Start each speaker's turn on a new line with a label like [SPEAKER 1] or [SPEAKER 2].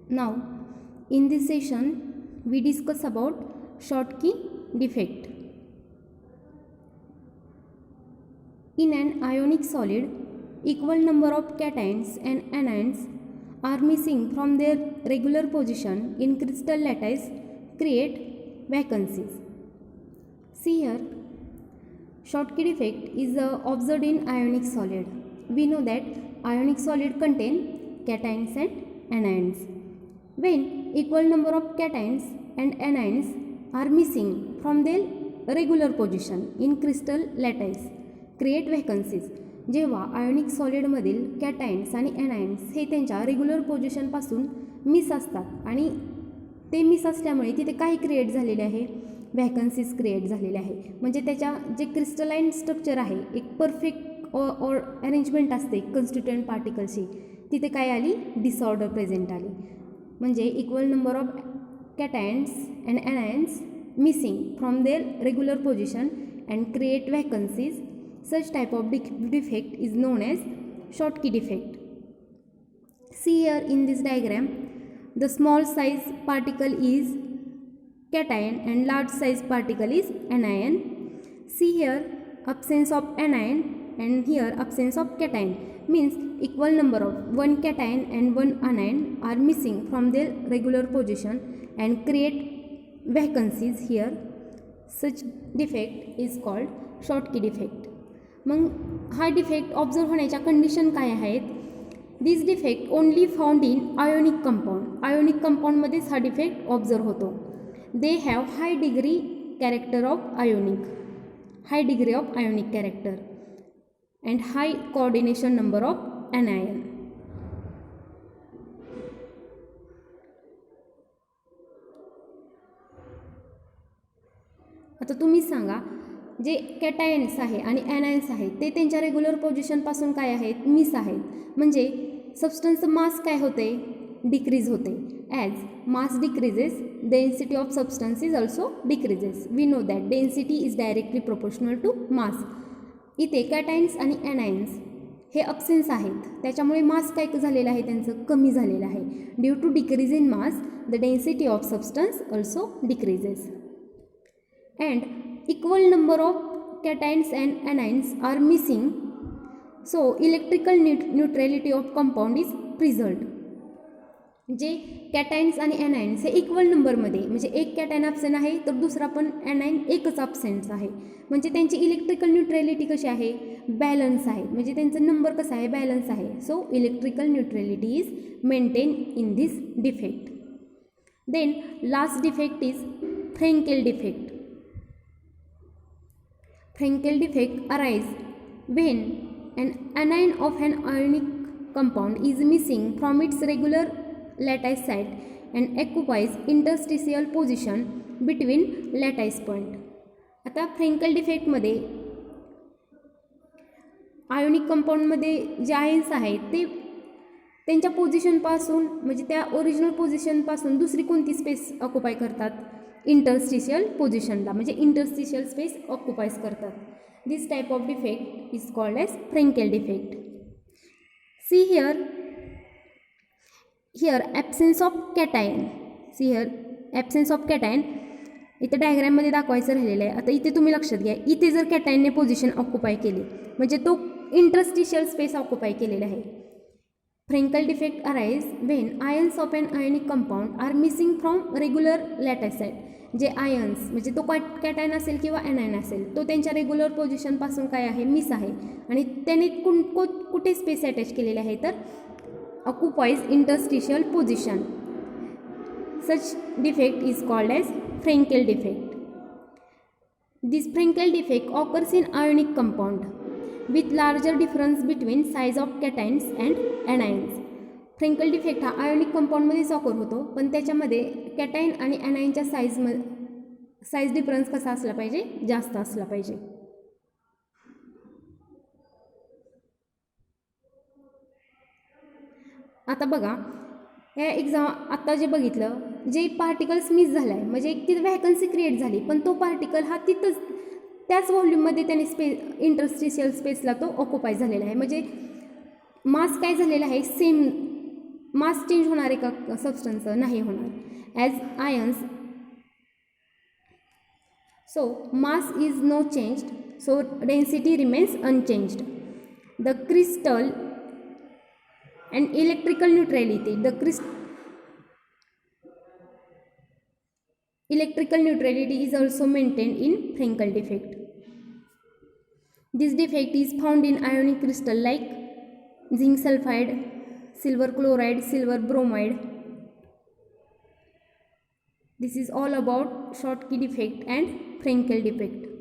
[SPEAKER 1] Now, in this session, we discuss about Schottky defect. In an ionic solid, equal number of cations and anions are missing from their regular position in crystal lattice create vacancies. See here, Schottky defect is observed in ionic solid. We know that ionic solid contain cations and anions. When equal number of cations and anions are missing from their regular position in crystal lattice create vacancies. जेव्हा ionic सॉलिडमधील कॅटायन्स आणि एनायन्स हे त्यांच्या regular पोझिशनपासून miss असतात आणि ते miss असल्यामुळे तिथे काय क्रिएट झालेले आहे, व्हॅकन्सीज क्रिएट झालेले आहे. म्हणजे त्याच्या जे क्रिस्टलाइन स्ट्रक्चर आहे, एक परफेक्ट और अरेंजमेंट असते कन्स्टिट्युएंट पार्टिकल्सची, तिथे काय आली, डिसऑर्डर प्रेझेंट आली. म्हणजे equal number of cations and anions missing from their regular position and create vacancies. Such type of defect is known as Schottky defect. See here in this diagram, the small size particle is cation and large size particle is anion. See here, absence of anion and here absence of cation means equal number of one cation and one anion are missing from their regular position and create vacancies here. Such defect is called Schottky defect. मग हा defect observe होण्याच्या condition काय आहेत? This defect only found in ionic compound. Ionic कंपाऊंडमध्येच हा defect observe होतो. They have high degree character of ionic, high degree of ionic character and high coordination number of anion. आता तुम्ही सांगा, जे कॅटायन्स आहे आणि ॲनायन्स आहे ते त्यांच्या रेग्युलर पोझिशनपासून काय आहेत, मिस आहेत. म्हणजे सबस्टन्सचं मास काय होते, डिक्रीज होते. As mass decreases density of substance is also decreases. We know that density is directly proportional to mass. इथे कॅटायन्स आणि ॲनायन्स हे अब्सेन्स आहेत, त्याच्यामुळे मास काय झालेलं आहे, त्यांचं कमी झालेलं आहे. Due to decrease in mass the density of substance also decreases and equal number of cations and anions are missing, so electrical neutrality of compound is preserved. जे कॅटायन्स आणि एनायन्स हे इक्वल नंबरमध्ये, म्हणजे एक कॅटायन ॲब्सेंट आहे तर दुसरा पण एनायन एकच ॲब्सेंट आहे. म्हणजे त्यांची इलेक्ट्रिकल न्यूट्रॅलिटी कशी आहे, बॅलन्स आहे. म्हणजे त्यांचा नंबर कसा आहे, बॅलन्स आहे. So electrical neutrality is maintain in this defect. Then last defect is Frenkel defect. Frenkel defect arises when an anion of an ionic compound is missing from its regular lattice site and occupies interstitial position between lattice point. आता Frenkel डिफेक्टमध्ये ionic कंपाऊंडमध्ये जे ions आहेत ते त्यांच्या पोझिशनपासून, म्हणजे त्या original पोझिशनपासून दुसरी कोणती space occupy करतात, इंटरस्टिशियल पोझिशनला, म्हणजे इंटरस्टिशियल स्पेस ऑक्युपाईज करतात. This type of defect is called as Frenkel defect. See here, here absence of cation. See here absence of cation इथे डायग्रॅममध्ये दाखवायचं राहिलेलं आहे. आता इथे तुम्ही लक्षात घ्या, इथे जर कॅटायनने पोझिशन ऑक्युपाय केली म्हणजे तो इंटरस्टिशियल स्पेस ऑक्युपाय केलेला आहे. Frenkel defect arise when ions of an ionic compound are missing from regular lattice site. जे आयन्स म्हणजे तो कॅटायन असेल किंवा एनायन असेल, तो त्यांच्या रेग्युलर पोझिशनपासून काय आहे, मिस आहे आणि त्याने कुठे स्पेस अटॅच केलेले आहे, तर occupies interstitial position. Such defect is called as Frenkel defect. This Frenkel defect occurs in ionic compound with larger difference between size of cations and anions. Frenkel defect हा ionic कंपाऊंडमध्येच occur होतो, पण त्याच्यामध्ये cation आणि एनायनच्या size difference कसा असला पाहिजे, जास्त असला पाहिजे. आता बघा, या एक्झाम आत्ता जे बघितलं, जे पार्टिकल्स मिस झाला आहे म्हणजे एक तिथे व्हॅकन्सी क्रिएट झाली, पण तो पार्टिकल हा तिथंच त्याच व्हॉल्यूममध्ये त्याने इंटरस्टिशियल स्पेसला तो ऑक्युपाय झालेला आहे. म्हणजे मास काय झालेला आहे, सेम मास चेंज होणार आहे का सबस्टन्सचं? नाही होणार. As ions, so mass is no changed, so density remains unchanged. The crystal and electrical neutrality, electrical neutrality is also maintained in Frenkel defect. This defect is found in ionic crystal like zinc sulfide, silver chloride, silver bromide. This is all about Schottky defect and Frenkel defect.